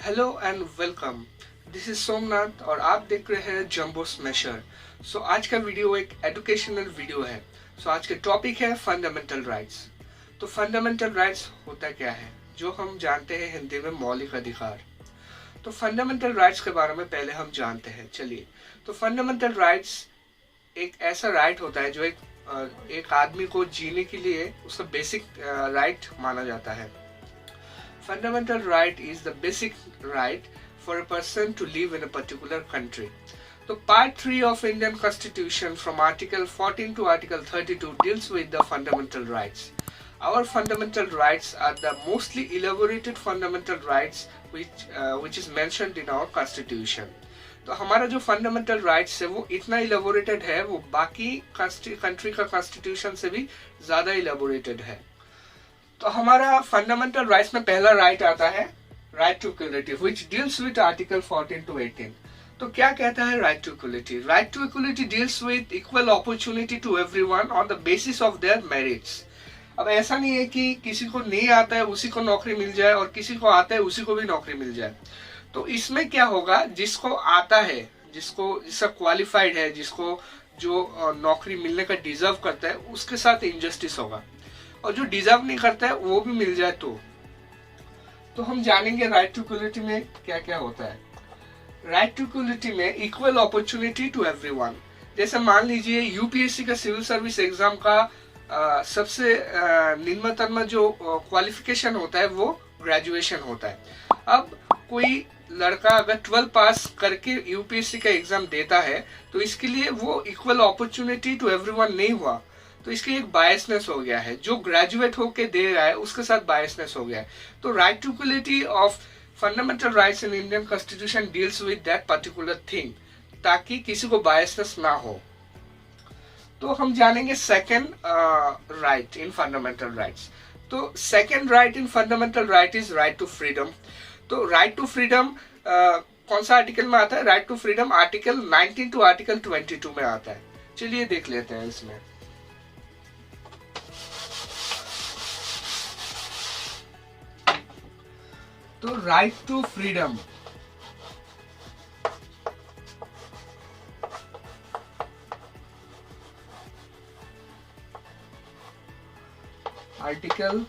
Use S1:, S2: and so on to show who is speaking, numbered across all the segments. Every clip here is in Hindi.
S1: Hello and welcome. This is Somnath और आप देख रहे हैं जंबो स्मैशर। आज का वीडियो एक एजुकेशनल वीडियो है। आज के टॉपिक है फंडामेंटल राइट्स। तो फंडामेंटल राइट्स होता क्या है, जो हम जानते हैं हिंदी में मौलिक अधिकार। तो फंडामेंटल राइट्स के बारे में पहले हम जानते हैं। चलिए, तो फंडामेंटल राइट्स एक ऐसा राइट होता है जो एक आदमी को जीने के लिए उसका बेसिक राइट माना जाता है। Fundamental right is the basic right for a person to live in a particular country. So part 3 of Indian Constitution from Article 14 to Article 32 deals with the fundamental rights. Our fundamental rights are the mostly elaborated fundamental rights which is mentioned in our Constitution. तो हमारा जो फंडामेंटल राइट्स है वो इतना इलेबोरेटेड है, वो बाकी कंट्री का कॉन्स्टिट्यूशन से भी ज्यादा इलेबोरेटेड है। तो हमारा फंडामेंटल राइट्स में पहला राइट आता है right to equality, which deals with article 14 to 18। तो क्या कहता है right to equality? Right to equality deals with equal opportunity to everyone on the basis of their merits. अब ऐसा नहीं है कि किसी को नहीं आता है उसी को नौकरी मिल जाए और किसी को आता है उसी को भी नौकरी मिल जाए। तो इसमें क्या होगा, जिसको आता है, जिसका क्वालिफाइड है, जिसको जो नौकरी मिलने का डिजर्व करता है, उसके साथ इनजस्टिस होगा, और जो डिजर्व नहीं करता है वो भी मिल जाए तो हम जानेंगे राइट टू इक्वलिटी में क्या क्या होता है। राइट टू इक्वलिटी में इक्वल अपॉर्चुनिटी टू एवरीवन। जैसे मान लीजिए यूपीएससी का सिविल सर्विस एग्जाम का सबसे निम्नतम जो क्वालिफिकेशन होता है वो ग्रेजुएशन होता है। अब कोई लड़का अगर 12 पास करके यूपीएससी का एग्जाम देता है तो इसके लिए वो इक्वल अपॉर्चुनिटी टू एवरीवन नहीं हुआ, तो इसके एक बायसनेस हो गया है। जो ग्रेजुएट होके दे रहा है उसके साथ बायसनेस हो गया है। तो right to equality of fundamental rights in Indian constitution deals with that particular thing, ताकि किसी को बायसनेस ना हो। तो हम जानेंगे second right in fundamental rights. तो second right in fundamental right is right to freedom. तो राइट टू फ्रीडम कौन सा आर्टिकल में आता है? Right to freedom article 19 to article 22 में आता है। चलिए देख लेते हैं इसमें। तो right to freedom article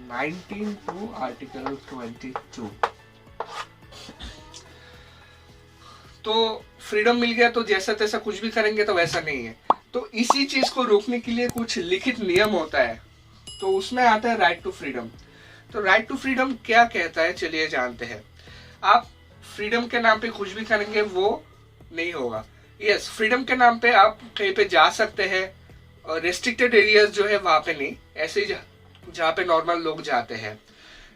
S1: 19 to article 22। तो फ्रीडम मिल गया तो जैसा तैसा कुछ भी करेंगे, तो वैसा नहीं है। तो इसी चीज को रोकने के लिए कुछ लिखित नियम होता है, तो उसमें आता है राइट टू फ्रीडम। तो राइट टू फ्रीडम क्या कहता है, चलिए जानते हैं। आप फ्रीडम के नाम पे कुछ भी करेंगे वो नहीं होगा। यस, फ्रीडम के नाम पे आप कहीं पे जा सकते हैं, और रेस्ट्रिक्टेड एरियाज जो है वहां पे नहीं, ऐसे ही जहाँ पे नॉर्मल लोग जाते हैं।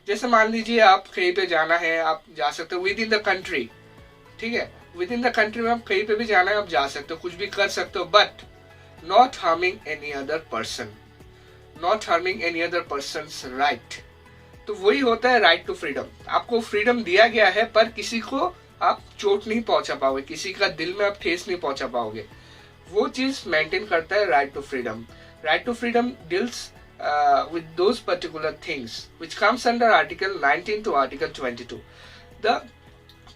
S1: जैसे मान लीजिए आप कहीं पे जाना है, आप जा सकते हो विद इन द कंट्री, ठीक है, विद इन द कंट्री में आप कहीं पे भी जाना है आप जा सकते हो, कुछ भी कर सकते हो, but not harming any other person, not harming any other persons right. तो वही होता है राइट टू फ्रीडम। आपको फ्रीडम दिया गया है पर किसी को आप चोट नहीं पहुंचा पाओगे, किसी का दिल में आप ठेस नहीं पहुंचा पाओगे, वो चीज मेंटेन करता है right to freedom. Right to freedom deals with those particular things which comes under article 19 to article 22. The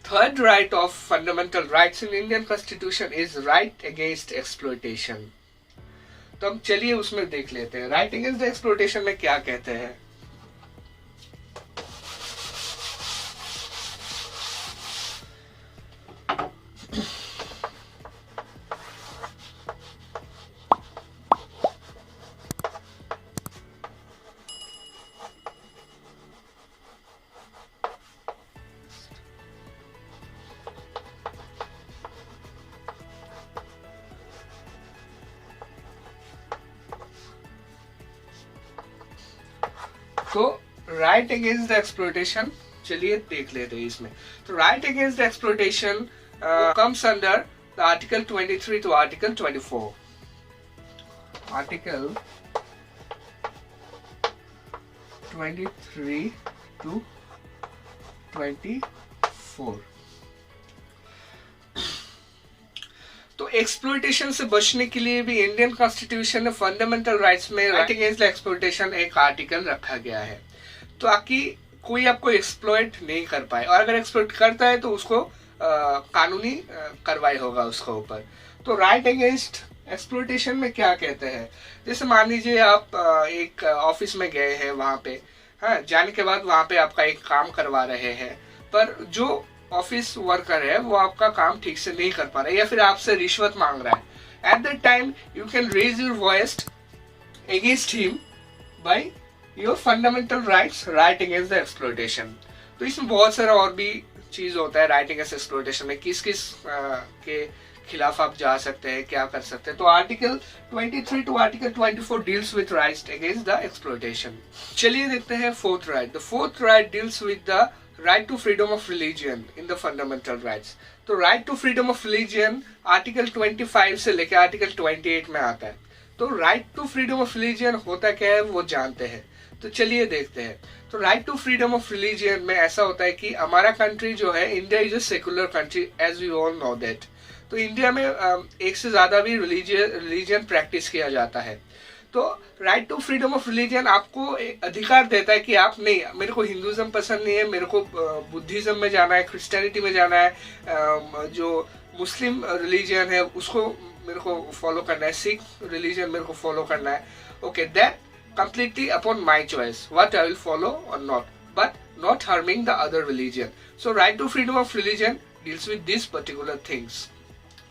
S1: third right of fundamental rights in Indian constitution is right against exploitation. तो हम चलिए उसमें देख लेते हैं राइट अगेंस्ट द एक्सप्लॉयटेशन में क्या कहते हैं। तो राइट अगेंस्ट द एक्सप्लॉयटेशन चलिए देख लेते हैं इसमें। तो right against the exploitation comes under the article 23 to article 24। Article 23 to 24। तो एक्सप्लॉयटेशन से बचने के लिए भी इंडियन कॉन्स्टिट्यूशन ने फंडामेंटल राइट्स में राइट अगेंस्ट एक्सप्लॉयटेशन एक आर्टिकल रखा गया है। ताकि कोई आपको एक्सप्लॉइट नहीं कर पाए, और अगर एक्सप्लॉइट करता है तो उसको कानूनी कार्रवाई होगा उसके ऊपर। तो राइट अगेंस्ट एक्सप्लॉइटेशन में क्या कहते हैं, जैसे मान लीजिए आप एक ऑफिस में गए हैं, वहां पे हाँ जाने के बाद वहां पे आपका एक काम करवा रहे हैं, पर जो ऑफिस वर्कर है वो आपका काम ठीक से नहीं कर पा रहा है या फिर आपसे रिश्वत मांग रहा है। At that time you can raise your voice against him by your fundamental rights right against the exploitation. तो इसमें बहुत सारा और भी चीज होता है राइट अगेंस्ट एक्सप्लॉइटेशन में, किस किस के खिलाफ आप जा सकते हैं, क्या कर सकते हैं। तो article 23 to article 24 deals with rights against the exploitation. चलिए देखते हैं fourth right. The fourth right deals with the right to freedom of religion in the fundamental rights. तो right to freedom of religion article 25 से लेकर आर्टिकल 28 में आता है। तो right to freedom of religion होता क्या है वो जानते हैं, तो चलिए देखते हैं। तो right to freedom of religion में ऐसा होता है कि हमारा कंट्री जो है, India is a secular country as we all know that. तो इंडिया में एक से ज्यादा भी रिलीजियन प्रैक्टिस किया जाता है। तो right to freedom of religion आपको अधिकार देता है कि आप नहीं, मेरे को हिंदुज्म पसंद नहीं है, मेरे को बुद्धिज्म में जाना है, क्रिश्चियनिटी में जाना है, जो मुस्लिम रिलीजियन है उसको मेरे को फॉलो करना है, सिख रिलीजियन मेरे को फॉलो करना है। Okay, that completely upon my choice what I will follow or not, but not harming the other religion. So right to freedom of religion deals with these particular things.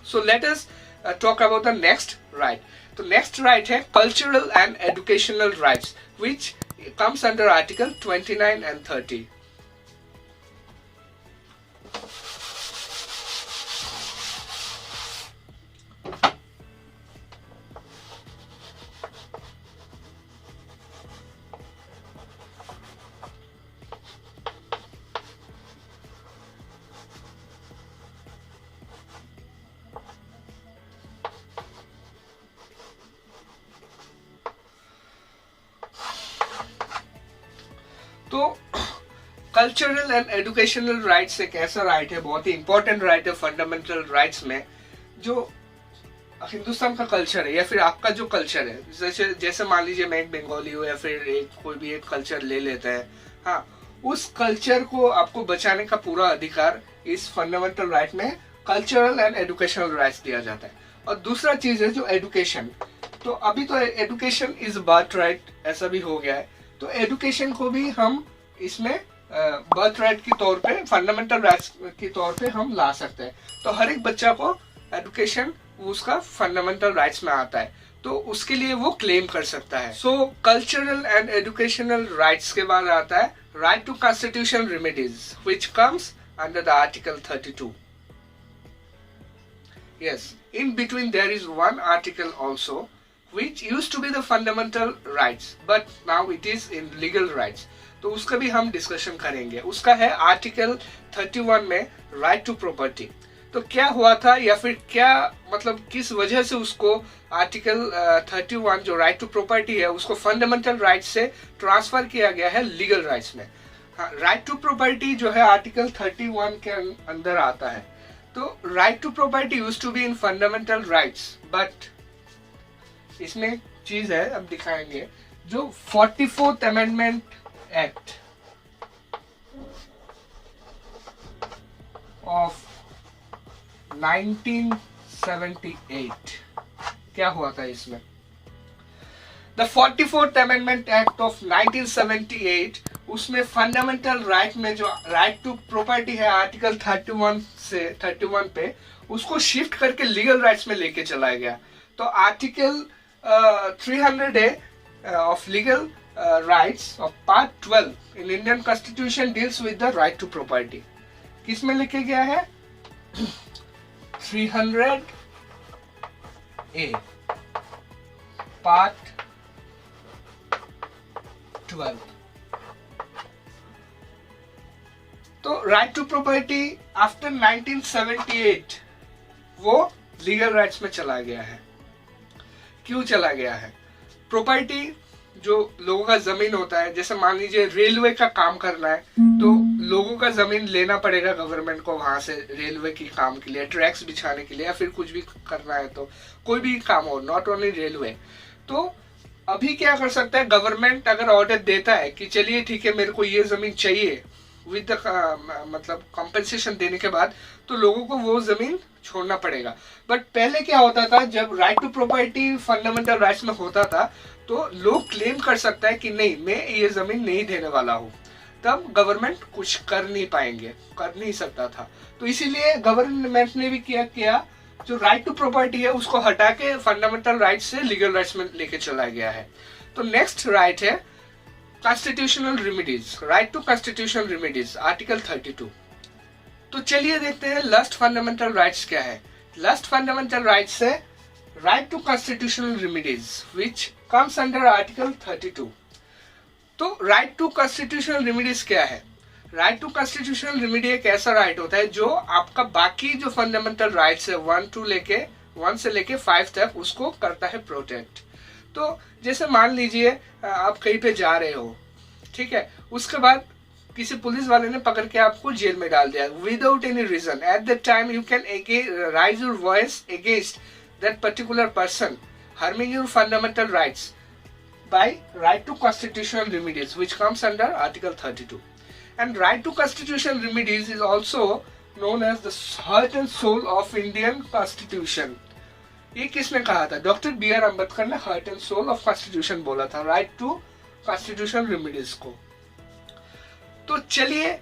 S1: So let us talk about the next right. The next right है cultural and educational rights, which comes under article 29 and 30. तो कल्चरल एंड एजुकेशनल राइट्स एक ऐसा राइट है, बहुत ही इंपॉर्टेंट राइट है फंडामेंटल राइट्स में, जो हिंदुस्तान का कल्चर है या फिर आपका जो कल्चर है, जैसे मान लीजिए मैं एक बंगाली हूँ या फिर कोई भी एक कल्चर ले लेते हैं, हाँ उस कल्चर को आपको बचाने का पूरा अधिकार इस फंडामेंटल राइट में कल्चरल एंड एजुकेशनल राइट्स दिया जाता है। और दूसरा चीज है जो एजुकेशन। तो अभी तो एजुकेशन इज बर्थ राइट ऐसा भी हो गया है, तो एजुकेशन को भी हम इसमें बर्थ राइट के तौर पे, फंडामेंटल राइट्स के तौर पे हम ला सकते हैं। तो हर एक बच्चा को एजुकेशन उसका फंडामेंटल राइट्स में आता है, तो उसके लिए वो क्लेम कर सकता है। So cultural and educational rights के बाद आता है right to constitutional remedies which comes under the article 32। Yes, in between there is one article also which used to be the fundamental rights but now it is in legal rights। तो उसका भी हम डिस्कशन करेंगे। उसका है आर्टिकल 31 में राइट टू प्रॉपर्टी। तो क्या हुआ था या फिर क्या मतलब किस वजह से उसको आर्टिकल 31 जो राइट टू प्रॉपर्टी है उसको फंडामेंटल राइट्स से ट्रांसफर किया गया है लीगल राइट्स में। हाँ, राइट टू प्रॉपर्टी जो है आर्टिकल 31 के अंदर आता है। तो right to property used to be in fundamental rights, but इसमें चीज है अब दिखाएंगे, जो 44th अमेंडमेंट एक्ट ऑफ 1978 क्या हुआ था इसमें। The 44th amendment act of 1978 उसमें फंडामेंटल राइट में जो राइट टू प्रॉपर्टी है आर्टिकल 31 से 31 पे उसको शिफ्ट करके लीगल राइट्स में लेके चलाया गया। तो article 300A of legal rights of part 12 in Indian Constitution deals with the right to property। किस में लिखे गया है 300A part 12। तो राइट टू प्रॉपर्टी आफ्टर 1978 वो लीगल राइट्स में चला गया है। क्यों चला गया है? प्रॉपर्टी जो लोगों का जमीन होता है, जैसे मान लीजिए रेलवे का काम करना है तो लोगों का जमीन लेना पड़ेगा गवर्नमेंट को, वहां से रेलवे की काम के लिए, ट्रैक्स बिछाने के लिए या फिर कुछ भी करना है तो कोई भी काम हो, नॉट ओनली रेलवे। तो अभी क्या कर सकता है, गवर्नमेंट अगर ऑर्डर देता है कि चलिए ठीक है मेरे को ये जमीन चाहिए विद मतलब कॉम्पेंसेशन देने के बाद, तो लोगों को वो जमीन छोड़ना पड़ेगा। बट पहले क्या होता था, जब right to property fundamental rights में होता था तो लोग क्लेम कर सकता है कि नहीं मैं ये जमीन नहीं देने वाला हूँ, तब गवर्नमेंट कुछ कर नहीं सकता था। तो इसीलिए गवर्नमेंट ने भी किया जो राइट टू प्रॉपर्टी है उसको हटा के फंडामेंटल राइट से लीगल राइट्स में लेके चला गया है। तो नेक्स्ट राइट है constitutional remedies, right to constitutional remedies, article 32। तो चलिए देखते हैं लास्ट फंडामेंटल राइट्स क्या है। लास्ट फंडामेंटल राइट्स है right to constitutional remedies which comes under article 32। तो राइट टू कॉन्स्टिट्यूशनल रेमेडीज क्या है? राइट टू कॉन्स्टिट्यूशनल रेमेडी एक ऐसा राइट होता है जो आपका बाकी जो फंडामेंटल राइट्स है 1 से लेके 5 तक उसको करता है प्रोटेक्ट। तो जैसे मान लीजिए आप कहीं पे जा रहे हो, ठीक है, उसके बाद किसी पुलिस वाले ने पकड़ के आपको जेल में डाल दिया without any reason. At that time you can rise your voice against that particular person harming your fundamental rights by right to constitutional remedies which comes under article 32. And right to constitutional remedies is also known as the heart and soul of Indian constitution. ये किसने कहा था? डॉक्टर बी आर अम्बेडकर ने heart and soul of constitution बोला था राइट टू कॉन्स्टिट्यूशनल रेमेडीज को। तो चलिए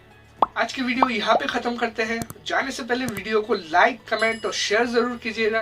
S1: आज की वीडियो यहाँ पे खत्म करते हैं। जाने से पहले वीडियो को लाइक, कमेंट और शेयर जरूर कीजिएगा।